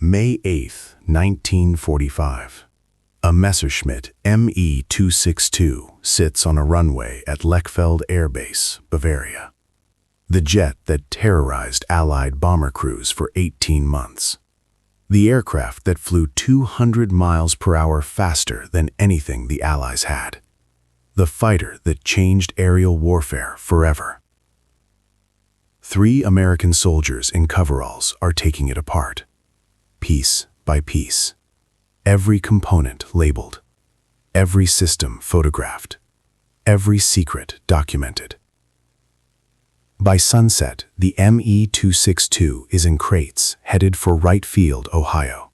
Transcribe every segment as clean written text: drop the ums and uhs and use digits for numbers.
May 8, 1945. A Messerschmitt Me 262 sits on a runway at Lechfeld Air Base, Bavaria. The jet that terrorized Allied bomber crews for 18 months. The aircraft that flew 200 miles per hour faster than anything the Allies had. The fighter that changed aerial warfare forever. 3 American soldiers in coveralls are taking it apart, piece by piece. Every component labeled, every system photographed, every secret documented. By sunset, the Me 262 is in crates, headed for Wright Field, Ohio.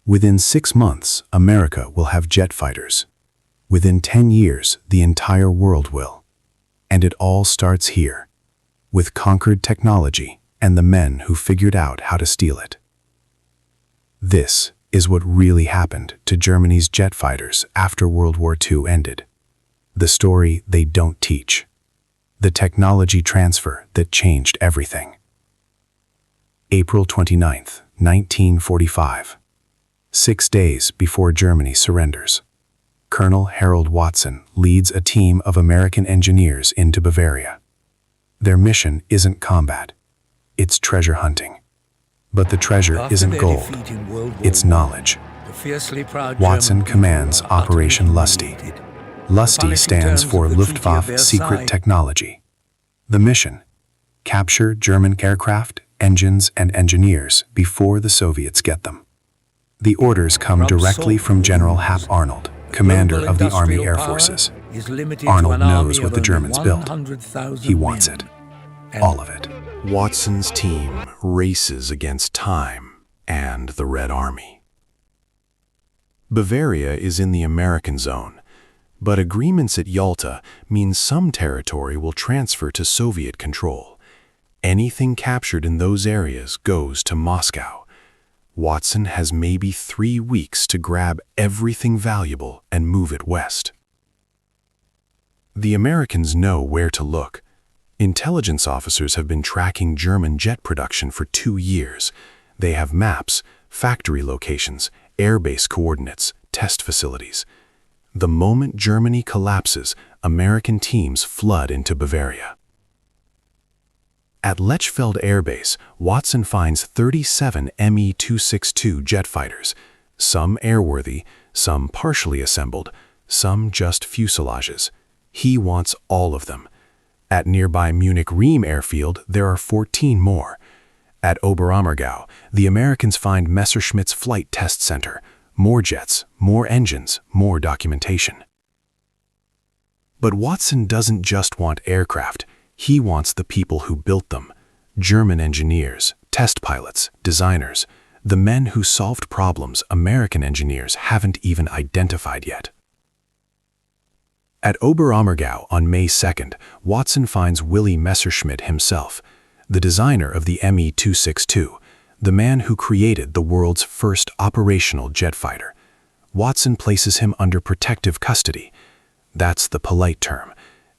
Within 6 months, America will have jet fighters. Within 10 years, the entire world will. And it all starts here, with conquered technology and the men who figured out how to steal it. This is what really happened to Germany's jet fighters after World War II ended. The story they don't teach. The technology transfer that changed everything. April 29, 1945. 6 days before Germany surrenders. Colonel Harold Watson leads a team of American engineers into Bavaria. Their mission isn't combat, it's treasure hunting. But the treasure isn't gold, it's knowledge. Watson commands Operation Lusty. Lusty stands for Luftwaffe Secret Technology. The mission: capture German aircraft, engines, and engineers before the Soviets get them. The orders come directly from General Hap Arnold, commander of the Army Air Forces. Arnold knows what the Germans built. He wants it. All of it. Watson's team races against time and the Red Army. Bavaria is in the American zone, but agreements at Yalta mean some territory will transfer to Soviet control. Anything captured in those areas goes to Moscow. Watson has maybe 3 weeks to grab everything valuable and move it west. The Americans know where to look. Intelligence officers have been tracking German jet production for 2 years. They have maps, factory locations, airbase coordinates, test facilities. The moment Germany collapses, American teams flood into Bavaria. At Lechfeld Air Base, Watson finds 37 Me 262 jet fighters, some airworthy, some partially assembled, some just fuselages. He wants all of them. At nearby Munich-Riem airfield, there are 14 more. At Oberammergau, the Americans find Messerschmitt's flight test center. More jets, more engines, more documentation. But Watson doesn't just want aircraft. He wants the people who built them. German engineers, test pilots, designers, the men who solved problems American engineers haven't even identified yet. At Oberammergau on May 2nd, Watson finds Willy Messerschmitt himself, the designer of the Me 262, the man who created the world's first operational jet fighter. Watson places him under protective custody. That's the polite term.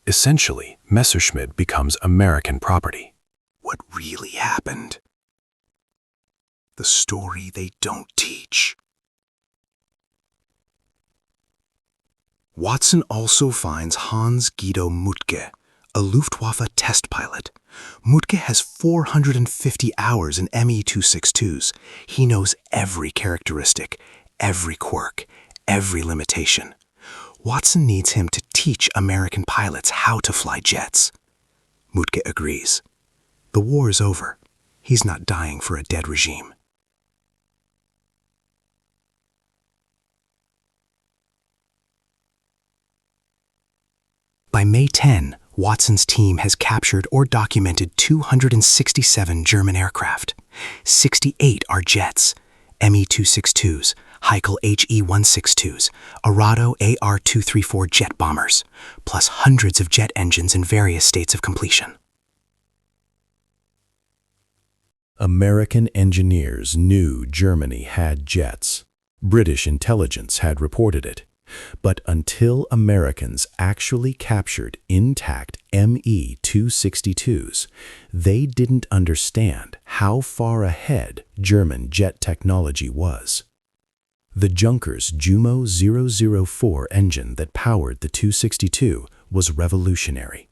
Essentially, Messerschmitt becomes American property. What really happened? The story they don't teach. Watson also finds Hans Guido Muttke, a Luftwaffe test pilot. Muttke has 450 hours in Me 262s. He knows every characteristic, every quirk, every limitation. Watson needs him to teach American pilots how to fly jets. Muttke agrees. The war is over. He's not dying for a dead regime. By May 10, Watson's team has captured or documented 267 German aircraft. 68 are jets, Me 262s, Heikel HE 162s, Arado AR 234 jet bombers, plus hundreds of jet engines in various states of completion. American engineers knew Germany had jets. British intelligence had reported it. But until Americans actually captured intact Me-262s, they didn't understand how far ahead German jet technology was. The Junkers Jumo 004 engine that powered the 262 was revolutionary.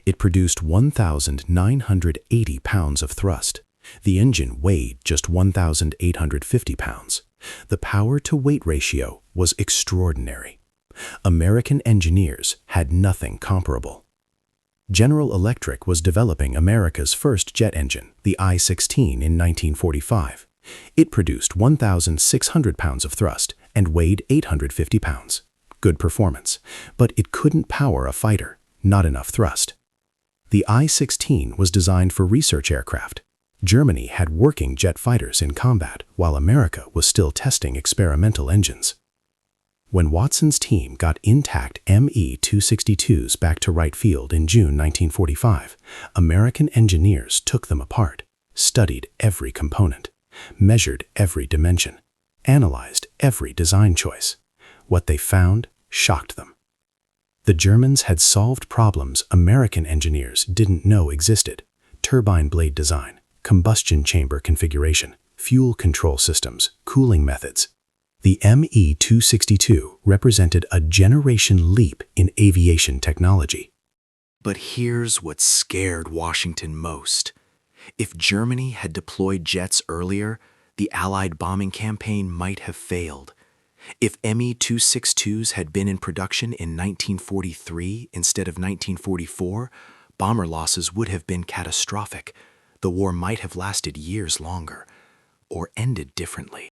It produced 1,980 pounds of thrust. The engine weighed just 1,850 pounds. The power-to-weight ratio was extraordinary. American engineers had nothing comparable. General Electric was developing America's first jet engine, the I-16, in 1945. It produced 1,600 pounds of thrust and weighed 850 pounds. Good performance, but it couldn't power a fighter, not enough thrust. The I-16 was designed for research aircraft. Germany had working jet fighters in combat, while America was still testing experimental engines. When Watson's team got intact Me-262s back to Wright Field in June 1945, American engineers took them apart, studied every component, measured every dimension, analyzed every design choice. What they found shocked them. The Germans had solved problems American engineers didn't know existed: turbine blade design, combustion chamber configuration, fuel control systems, cooling methods. The Me-262 represented a generation leap in aviation technology. But here's what scared Washington most. If Germany had deployed jets earlier, the Allied bombing campaign might have failed. If Me-262s had been in production in 1943 instead of 1944, bomber losses would have been catastrophic. The war might have lasted years longer, or ended differently.